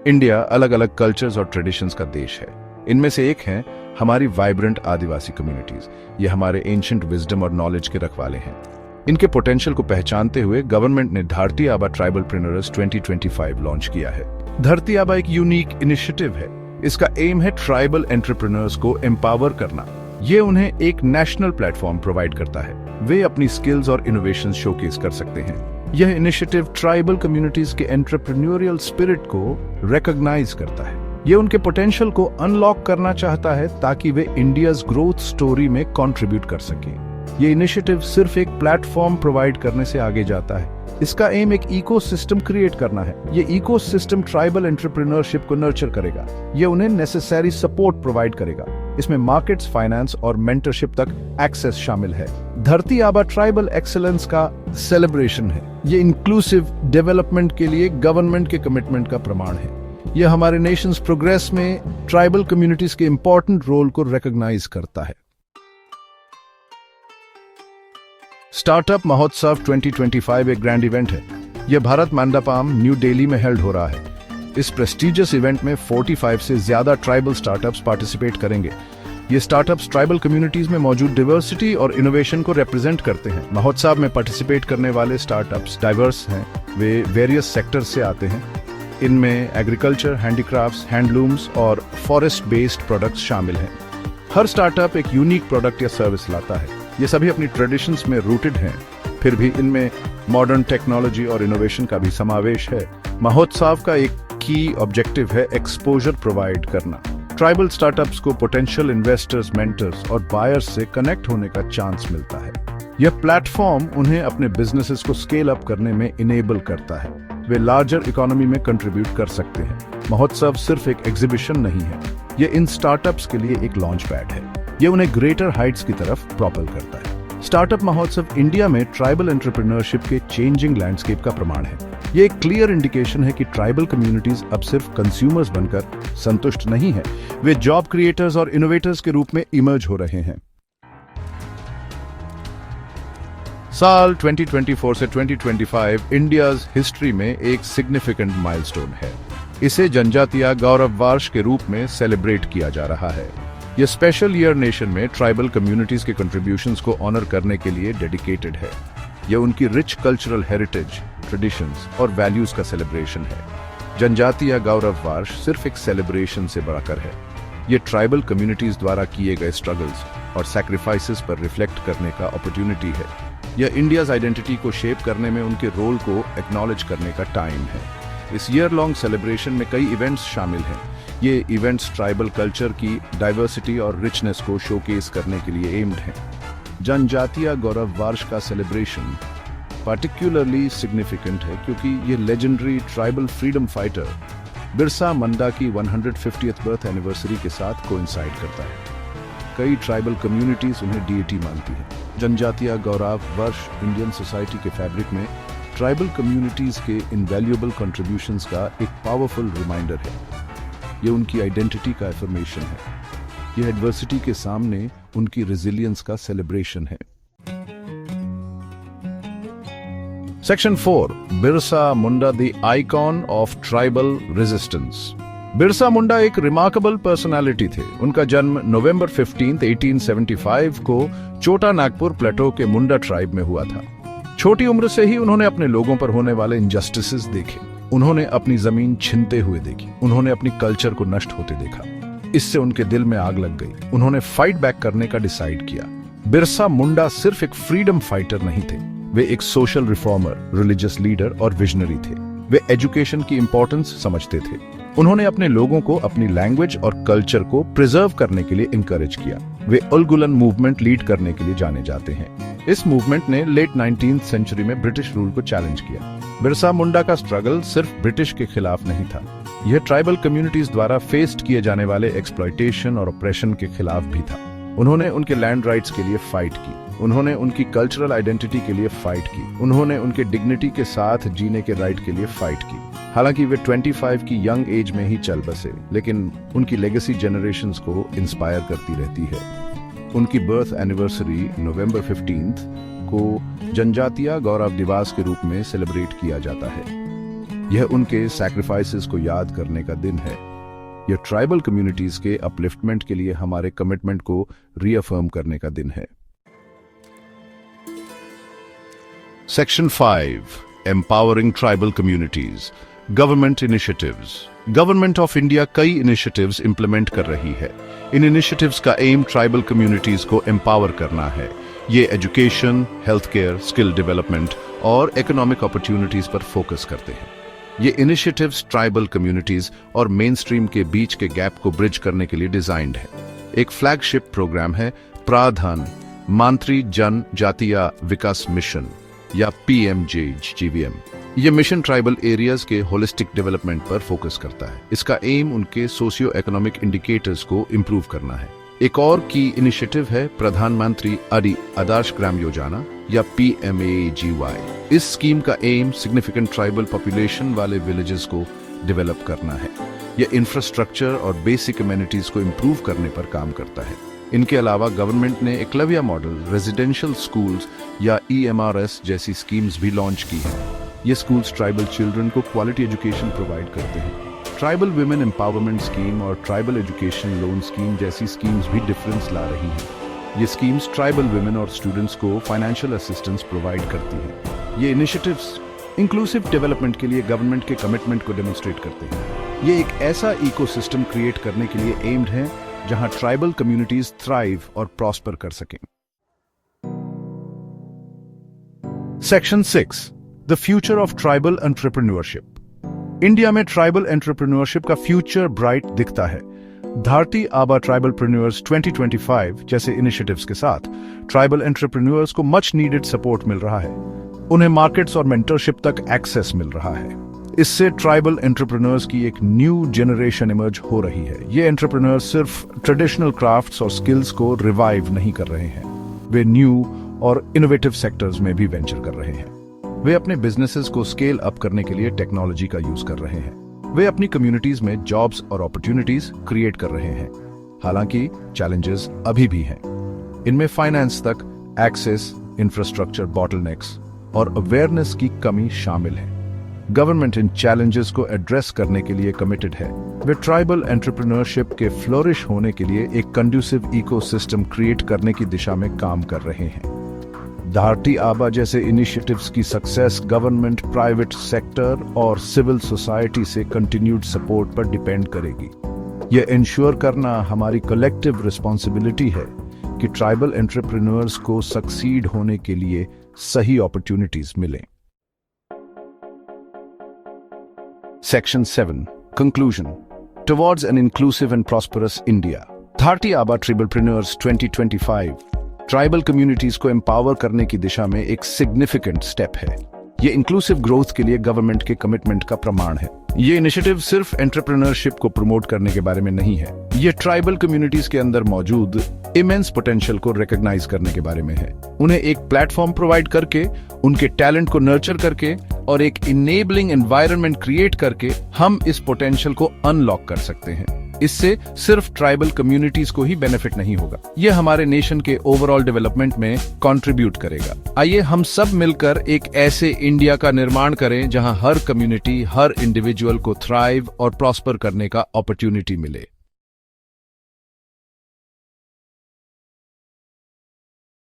India अलग अलग cultures और ट्रेडिशंस का देश है। इनमें से एक है हमारी वाइब्रेंट आदिवासी कम्युनिटीज। ये हमारे एंशिएंट विजडम और नॉलेज के रखवाले हैं। इनके पोटेंशियल को पहचानते हुए गवर्नमेंट ने धरती आबा ट्राइबलप्रेन्योर्स 2025 लॉन्च किया है। धरती आबा एक यूनिक इनिशिएटिव है। इसका एम है ट्राइबल एंटरप्रेन्योर्स को एम्पावर करना। ये उन्हें एक नेशनल प्लेटफॉर्म प्रोवाइड करता है। वे अपनी स्किल्स और इनोवेशन शोकेस कर सकते हैं। यह इनिशिएटिव ट्राइबल कम्युनिटीज के एंटरप्रेन्योरियल स्पिरिट को रिकॉग्नाइज करता है। ये उनके पोटेंशियल को अनलॉक करना चाहता है ताकि वे इंडियाज ग्रोथ स्टोरी में कंट्रीब्यूट कर सकें। ये इनिशिएटिव सिर्फ एक प्लेटफॉर्म प्रोवाइड करने से आगे जाता है। इसका एम एक इकोसिस्टम क्रिएट करना है। ये इकोसिस्टम ट्राइबल एंटरप्रेन्योरशिप को नर्चर करेगा। ये उन्हें नेसेसरी सपोर्ट प्रोवाइड करेगा। इसमें मार्केट्स, फाइनेंस और मेंटरशिप तक एक्सेस शामिल है। धरती आबा ट्राइबल एक्सेलेंस का सेलिब्रेशन है। ये इंक्लूसिव डेवलपमेंट के लिए गवर्नमेंट के कमिटमेंट का प्रमाण है। यह हमारे नेशंस प्रोग्रेस में ट्राइबल कम्युनिटीज के इंपॉर्टेंट रोल को रिकॉग्नाइज करता है। स्टार्टअप महोत्सव 2025 एक ग्रैंड इवेंट है। यह भारत मंडपम, न्यू दिल्ली में हेल्ड हो रहा है। इस प्रेस्टिजियस इवेंट में 45 से ज्यादा ट्राइबल स्टार्टअप्स पार्टिसिपेट करेंगे। ये स्टार्टअप्स ट्राइबल कम्युनिटीज में मौजूद डाइवर्सिटी और इनोवेशन को रिप्रेजेंट करते हैं। महोत्सव में पार्टिसिपेट करने वाले स्टार्टअप्स डाइवर्स हैं। वे वेरियस सेक्टर से आते हैं। इनमें एग्रीकल्चर, हैंडीक्राफ्ट्स, हैंडलूम्स और फॉरेस्ट बेस्ड प्रोडक्ट्स शामिल हैं। हर स्टार्टअप एक यूनिक प्रोडक्ट या सर्विस लाता है। ये सभी अपनी ट्रेडिशंस में रूटेड हैं। फिर भी इनमें मॉडर्न टेक्नोलॉजी और इनोवेशन का भी समावेश है। महोत्सव का एक की ऑब्जेक्टिव है एक्सपोजर प्रोवाइड करना। ट्राइबल स्टार्टअप्स को पोटेंशियल इन्वेस्टर्स, मेंटर्स और बायर्स से कनेक्ट होने का चांस मिलता है। यह प्लेटफॉर्म उन्हें अपने बिजनेसेस को स्केल अप करने में इनेबल करता है। वे लार्जर इकोनॉमी में कंट्रीब्यूट कर सकते हैं। महोत्सव सिर्फ एक एग्जीबिशन नहीं है, ये इन स्टार्टअप्स के लिए एक लॉन्च पैड है। ये उन्हें ग्रेटर हाइट्स की तरफ प्रोपेल करता है। स्टार्टअप महोत्सव इंडिया में ट्राइबल एंटरप्रेन्योरशिप के चेंजिंग लैंडस्केप का प्रमाण है। ये एक क्लियर इंडिकेशन है कि ट्राइबल कम्युनिटीज अब सिर्फ कंज्यूमर्स बनकर संतुष्ट नहीं है, वे जॉब क्रिएटर्स और इनोवेटर्स के रूप में इमर्ज हो रहे हैं। साल 2024 से 2025 इंडियाज हिस्ट्री में एक सिग्निफिकेंट माइलस्टोन है। इसे जनजातीय गौरव वर्ष के रूप में सेलिब्रेट किया जा रहा है। यह स्पेशल ईयर नेशन में ट्राइबल कम्युनिटीज के कंट्रीब्यूशंस को ऑनर करने के लिए डेडिकेटेड है। यह उनकी रिच कल्चरल हेरिटेज, ट्रेडिशंस और वैल्यूज का सेलिब्रेशन है। जनजातीय गौरव वर्ष सिर्फ एक सेलिब्रेशन से बढ़कर है। यह ट्राइबल कम्युनिटीज द्वारा किए गए स्ट्रगल्स और सैक्रिफाइसेस पर रिफ्लेक्ट करने का अपॉर्चुनिटी है। यह इंडियाज आइडेंटिटी को शेप करने में उनके रोल को एक्नॉलेज करने का टाइम है। इस ईयर लॉन्ग सेलिब्रेशन में कई इवेंट्स शामिल हैं। ये इवेंट्स ट्राइबल कल्चर की डाइवर्सिटी और रिचनेस को शोकेस करने के लिए एम्ड हैं। जनजातीय गौरव वर्ष का सेलिब्रेशन पार्टिकुलरली सिग्निफिकेंट है क्योंकि ये legendary tribal freedom fighter Birsa Munda की 150th बर्थ एनिवर्सरी के साथ कोइंसाइड करता है। कई ट्राइबल कम्युनिटीज उन्हें डीटी मानती हैं। जनजातीय गौरव वर्ष इंडियन सोसाइटी के फैब्रिक में ट्राइबल कम्युनिटीज के इनवैल्यूएबल कंट्रीब्यूशंस का एक पावरफुल रिमाइंडर है। ये उनकी आइडेंटिटी का एफर्मेशन है। यह एडवर्सिटी के सामने उनकी रेजिलियंस का सेलिब्रेशन है। Section 4, Birsa Munda the icon of tribal resistance. Birsa Munda एक रिमार्केबल पर्सनालिटी थे। उनका जन्म नवंबर 15, 1875 को छोटा नागपुर प्लेटो के मुंडा ट्राइब में हुआ था। छोटी उम्र से ही उन्होंने अपने लोगों पर होने वाले इनजस्टिसेस देखे। उन्होंने अपनी जमीन छीनते हुए देखी। उन्होंने अपनी कल्चर को नष्ट होते देखा। इससे उनके दिल में आग लग गई। उन्होंने फाइट बैक करने का डिसाइड किया। बिरसा मुंडा सिर्फ एक फ्रीडम फाइटर नहीं थे, वे एक सोशल रिफॉर्मर, रिलीजियस लीडर और विजनरी थे। वे एजुकेशन की इंपॉर्टेंस समझते थे। उन्होंने अपने लोगों को अपनी लैंग्वेज और कल्चर को प्रिजर्व करने के लिए इंकरेज किया। वे उलगुलन मूवमेंट लीड करने के लिए जाने जाते हैं। इस मूवमेंट ने लेट 19th सेंचुरी में ब्रिटिश रूल को चैलेंज किया। बिरसा मुंडा का स्ट्रगल सिर्फ ब्रिटिश के खिलाफ नहीं था, यह ट्राइबल कम्युनिटीज द्वारा फेस्ड किए जाने वाले एक्सप्लॉयटेशन और ऑपरेशन के खिलाफ भी था। उन्होंने उनके लैंड राइट्स के लिए फाइट की। उन्होंने उनकी कल्चरल आइडेंटिटी के लिए फाइट की। उन्होंने उनके डिग्निटी के साथ जीने के राइट के लिए फाइट की। हालांकि वे 25 की यंग एज में ही चल बसे, लेकिन उनकी लेगेसी जनरेशंस को इंस्पायर करती रहती है। उनकी बर्थ एनिवर्सरी नवंबर 15 को जनजातीय गौरव दिवस के रूप में सेलिब्रेट किया जाता है। यह उनके सैक्रिफाइसेस को याद करने का दिन है। यह ट्राइबल कम्युनिटीज के अपलिफ्टमेंट के लिए हमारे कमिटमेंट को रीअफर्म करने का दिन है। Section 5 empowering tribal communities, government initiatives. Government of India कई इनिशिएटिव्स इंप्लीमेंट कर रही है। इन इनिशिएटिव्स का एम ट्राइबल कम्युनिटीज को एम्पावर करना है। ये education, health care, skill development और इकोनॉमिक अपॉर्चुनिटीज पर फोकस करते हैं। ये इनिशिएटिव्स ट्राइबल कम्युनिटीज और मेन स्ट्रीम के बीच के गैप को ब्रिज करने के लिए डिजाइंड है। एक फ्लैगशिप प्रोग्राम है प्राधान मंत्री जन जातीय विकास मिशन या PMJGVM। ये मिशन ट्राइबल एरियाज के होलिस्टिक डेवलपमेंट पर फोकस करता है। इसका एम उनके सोशियो इकोनॉमिक इंडिकेटर्स को इंप्रूव करना है। एक और की इनिशिएटिव है प्रधानमंत्री आदर्श ग्राम योजना या PMAGY। इस स्कीम का एम सिग्निफिकेंट ट्राइबल पॉपुलेशन वाले विलेजेस को डेवलप करना है। यह इंफ्रास्ट्रक्चर और बेसिक कम्युनिटीज को इंप्रूव करने पर काम करता है। इनके अलावा गवर्नमेंट ने एकलव्य मॉडल रेजिडेंशियल स्कूल्स या EMRS जैसी स्कीम्स भी लॉन्च की हैं। ये स्कूल्स ट्राइबल चिल्ड्रन को क्वालिटी एजुकेशन प्रोवाइड करते हैं। ट्राइबल वुमेन एम्पावरमेंट स्कीम और ट्राइबल एजुकेशन लोन स्कीम जैसी स्कीम्स भी डिफरेंस ला रही हैं। ये स्कीम्स ट्राइबल वुमेन और स्टूडेंट्स को फाइनेंशियल असिस्टेंस प्रोवाइड करती हैं। ये इनिशिएटिव्स इंक्लूसिव डेवलपमेंट के लिए गवर्नमेंट के कमिटमेंट को डेमोन्स्ट्रेट करते हैं। ये एक ऐसा इकोसिस्टम क्रिएट करने के लिए एम्ड है जहां ट्राइबल कम्युनिटीज थ्राइव और प्रॉस्पर कर सकें। Section 6 the future of tribal entrepreneurship. India में ट्राइबल एंटरप्रेन्योरशिप का फ्यूचर ब्राइट दिखता है। धरती आबा ट्राइबल प्रेन्योर्स 2025 जैसे इनिशिएटिव्स के साथ ट्राइबल एंटरप्रेन्योर्स को मच नीडेड सपोर्ट मिल रहा है। उन्हें मार्केट्स और मेंटरशिप तक एक्सेस मिल रहा है। इससे ट्राइबल एंटरप्रेन्योर्स की एक न्यू जनरेशन इमर्ज हो रही है। ये एंटरप्रेन्योर्स सिर्फ ट्रेडिशनल क्राफ्ट्स और स्किल्स को रिवाइव नहीं कर रहे हैं, वे न्यू और इनोवेटिव सेक्टर्स में भी वेंचर कर रहे हैं। वे अपने बिजनेसेस को स्केल अप करने के लिए टेक्नोलॉजी का यूज कर रहे हैं। वे अपनी कम्युनिटीज में जॉब्स और अपॉर्चुनिटीज क्रिएट कर रहे हैं। हालांकि चैलेंजेस अभी भी हैं। इनमें फाइनेंस तक एक्सेस, इंफ्रास्ट्रक्चर बॉटलनेक्स और अवेयरनेस की कमी शामिल है। गवर्नमेंट इन चैलेंजेस को एड्रेस करने के लिए कमिटेड है। वे ट्राइबल एंटरप्रेन्योरशिप के फ्लोरिश होने के लिए एक कंड्यूसिव इकोसिस्टम क्रिएट करने की दिशा में काम कर रहे हैं। धरती आबा जैसे इनिशिएटिव्स की सक्सेस गवर्नमेंट, प्राइवेट सेक्टर और सिविल सोसाइटी से कंटिन्यूड सपोर्ट पर डिपेंड करेगी। यह इंश्योर करना हमारी कलेक्टिव रिस्पॉन्सिबिलिटी है कि ट्राइबल एंटरप्रेन्योर्स को सक्सीड होने के लिए सही अपॉर्चुनिटीज मिलें। Section 7 Conclusion Towards an Inclusive and Prosperous India। धरती आबा ट्राइबलप्रेन्योर्स 2025 ट्राइबल कम्युनिटीज को एम्पावर करने की दिशा में एक सिग्निफिकेंट स्टेप है। ये इंक्लूसिव ग्रोथ के लिए गवर्नमेंट के कमिटमेंट का प्रमाण है। ये इनिशिएटिव सिर्फ एंटरप्रेन्योरशिप को प्रमोट करने के बारे में नहीं है, ये ट्राइबल कम्युनिटीज के अंदर मौजूद इमेंस पोटेंशियल को रिकॉग्नाइज करने के बारे में है। उन्हें एक प्लेटफॉर्म प्रोवाइड करके, उनके टैलेंट को नर्चर करके और एक इनेबलिंग एनवायरनमेंट क्रिएट करके हम इस पोटेंशियल को अनलॉक कर सकते हैं। इससे सिर्फ ट्राइबल कम्युनिटीज को ही बेनिफिट नहीं होगा, यह हमारे नेशन के ओवरऑल डेवलपमेंट में कंट्रीब्यूट करेगा। आइए हम सब मिलकर एक ऐसे इंडिया का निर्माण करें जहां हर कम्युनिटी, हर इंडिविजुअल को थ्राइव और प्रॉस्पर करने का अपॉर्चुनिटी मिले।